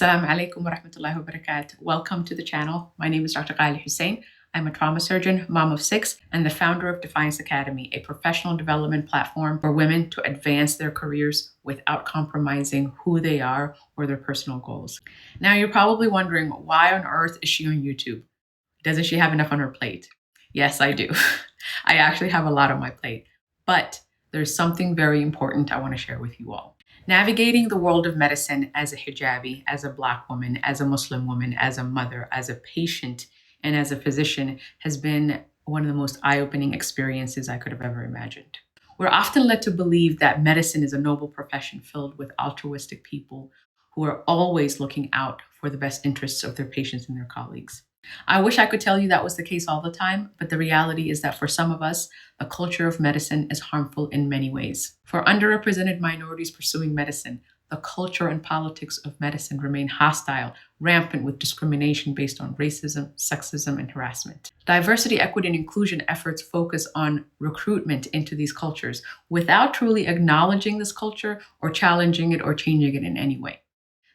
Assalamu alaikum wa rahmatullahi wa barakatuh. Welcome to the channel. My name is Dr. Qaali Hussein. I'm a trauma surgeon, mom of 6, and the founder of Defiance Academy, a professional development platform for women to advance their careers without compromising who they are or their personal goals. Now, you're probably wondering, why on earth is she on YouTube? Doesn't she have enough on her plate? Yes, I do. I actually have a lot on my plate, but there's something very important I want to share with you all. Navigating the world of medicine as a hijabi, as a Black woman, as a Muslim woman, as a mother, as a patient, and as a physician has been one of the most eye-opening experiences I could have ever imagined. We're often led to believe that medicine is a noble profession filled with altruistic people who are always looking out for the best interests of their patients and their colleagues. I wish I could tell you that was the case all the time, but the reality is that for some of us, the culture of medicine is harmful in many ways. For underrepresented minorities pursuing medicine, the culture and politics of medicine remain hostile, rampant with discrimination based on racism, sexism, and harassment. Diversity, equity, and inclusion efforts focus on recruitment into these cultures without truly acknowledging this culture or challenging it or changing it in any way.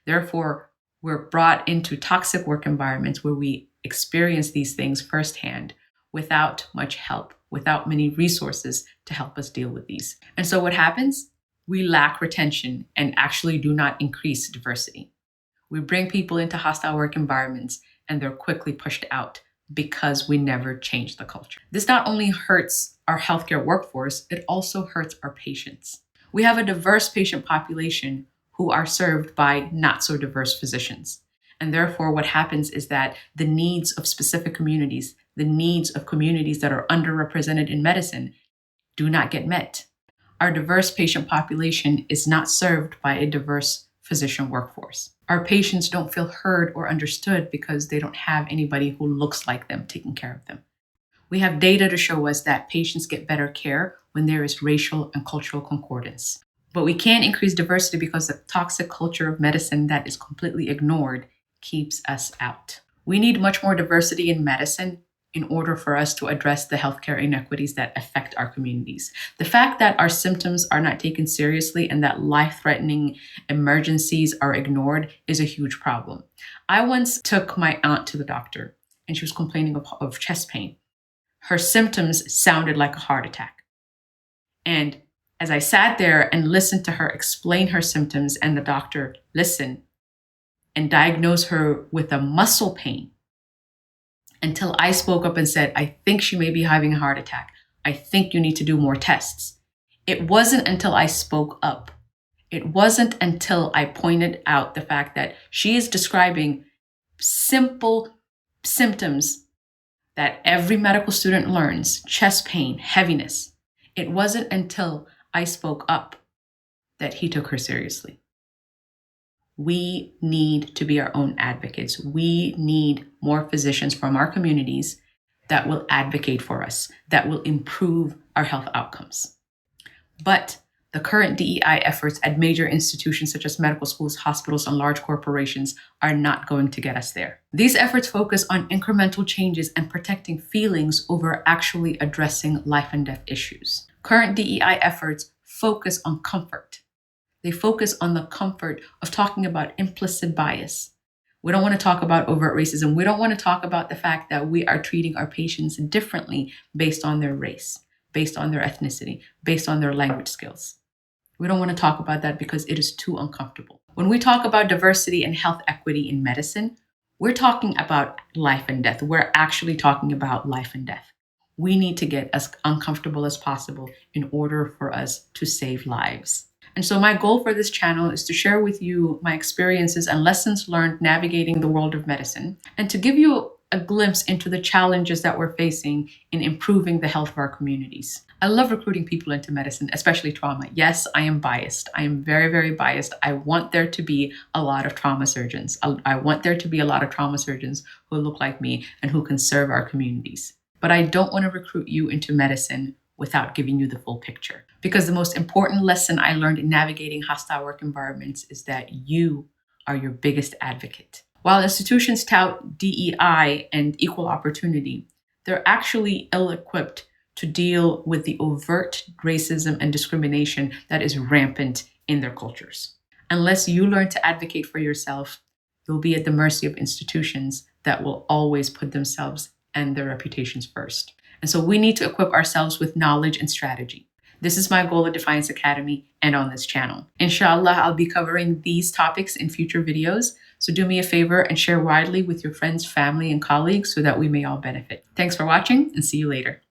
Therefore, we're brought into toxic work environments where we experience these things firsthand without much help, without many resources to help us deal with these. And so what happens? We lack retention and actually do not increase diversity. We bring people into hostile work environments and they're quickly pushed out because we never change the culture. This not only hurts our healthcare workforce, it also hurts our patients. We have a diverse patient population who are served by not so diverse physicians. And therefore, what happens is that the needs of specific communities, the needs of communities that are underrepresented in medicine, do not get met. Our diverse patient population is not served by a diverse physician workforce. Our patients don't feel heard or understood because they don't have anybody who looks like them taking care of them. We have data to show us that patients get better care when there is racial and cultural concordance. But we can't increase diversity because the toxic culture of medicine that is completely ignored keeps us out. We need much more diversity in medicine in order for us to address the healthcare inequities that affect our communities. The fact that our symptoms are not taken seriously and that life-threatening emergencies are ignored is a huge problem. I once took my aunt to the doctor and she was complaining of chest pain. Her symptoms sounded like a heart attack. And as I sat there and listened to her explain her symptoms and the doctor listened and diagnosed her with a muscle pain, until I spoke up and said, I think she may be having a heart attack. I think you need to do more tests. It wasn't until I spoke up. It wasn't until I pointed out the fact that she is describing simple symptoms that every medical student learns: chest pain, heaviness. It wasn't until I spoke up that he took her seriously. We need to be our own advocates. We need more physicians from our communities that will advocate for us, that will improve our health outcomes. But the current DEI efforts at major institutions such as medical schools, hospitals, and large corporations are not going to get us there. These efforts focus on incremental changes and protecting feelings over actually addressing life and death issues. Current DEI efforts focus on comfort. They focus on the comfort of talking about implicit bias. We don't want to talk about overt racism. We don't want to talk about the fact that we are treating our patients differently based on their race, based on their ethnicity, based on their language skills. We don't want to talk about that because it is too uncomfortable. When we talk about diversity and health equity in medicine, we're talking about life and death. We're actually talking about life and death. We need to get as uncomfortable as possible in order for us to save lives. And so my goal for this channel is to share with you my experiences and lessons learned navigating the world of medicine, and to give you a glimpse into the challenges that we're facing in improving the health of our communities. I love recruiting people into medicine, especially trauma. Yes, I am biased. I am very, very biased. I want there to be a lot of trauma surgeons. I want there to be a lot of trauma surgeons who look like me and who can serve our communities. But I don't want to recruit you into medicine without giving you the full picture. Because the most important lesson I learned in navigating hostile work environments is that you are your biggest advocate. While institutions tout DEI and equal opportunity, they're actually ill-equipped to deal with the overt racism and discrimination that is rampant in their cultures. Unless you learn to advocate for yourself, you'll be at the mercy of institutions that will always put themselves and their reputations first. And so we need to equip ourselves with knowledge and strategy. This is my goal at Defiance Academy and on this channel. Inshallah, I'll be covering these topics in future videos. So do me a favor and share widely with your friends, family, and colleagues so that we may all benefit. Thanks for watching and see you later.